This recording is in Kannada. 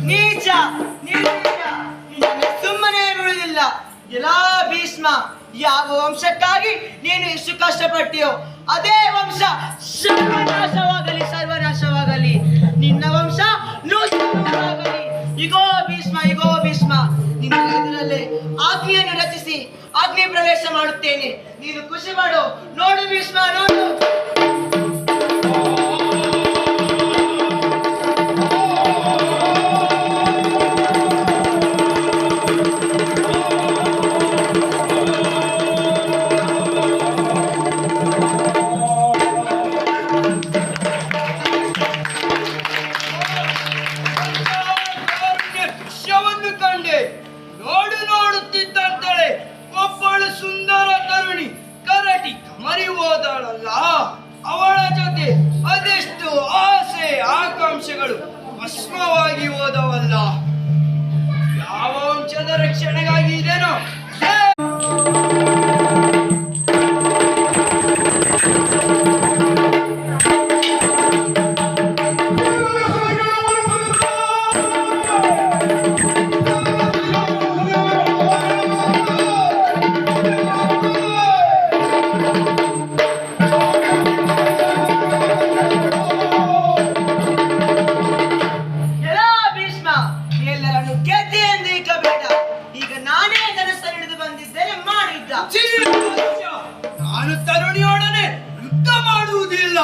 ನೀಚ ಸುಮ್ಮನೆ ಬಿಡುವುದಿಲ್ಲ. ಎಲ್ಲಾ ಭೀಷ್ಮ, ಯಾವ ವಂಶಕ್ಕಾಗಿ ನೀನು ಇಷ್ಟು ಕಷ್ಟಪಟ್ಟಿಯೋ ಅದೇ ವಂಶ ಸರ್ವನಾಶವಾಗಲಿ, ಸರ್ವನಾಶವಾಗಲಿ. ನಿನ್ನ ವಂಶ ನೂತನವಾಗಲಿ. ಇಗೋ ಭೀಷ್ಮ, ಇಗೋ ಭೀಷ್ಮ, ನಿನ್ನ ಎದುರಲ್ಲೇ ಅಗ್ನಿಯನ್ನು ರಚಿಸಿ ಅಗ್ನಿ ಪ್ರವೇಶ ಮಾಡುತ್ತೇನೆ. ನೀನು ಖುಷಿ ಮಾಡು. ನೋಡು ಭೀಷ್ಮ, ನೋಡು. ಅವಳ ಜೊತೆ ಅದೆಷ್ಟು ಆಸೆ ಆಕಾಂಕ್ಷೆಗಳು ಭಸ್ಮವಾಗಿ ಹೋದವಲ್ಲ. ಯಾವ ವಂಶದ ರಕ್ಷಣೆಗಾಗಿ ಇದೇನೋ ನಾನು ತರುಣಿಯೊಡನೆ ಯುದ್ಧ ಮಾಡುವುದಿಲ್ಲ.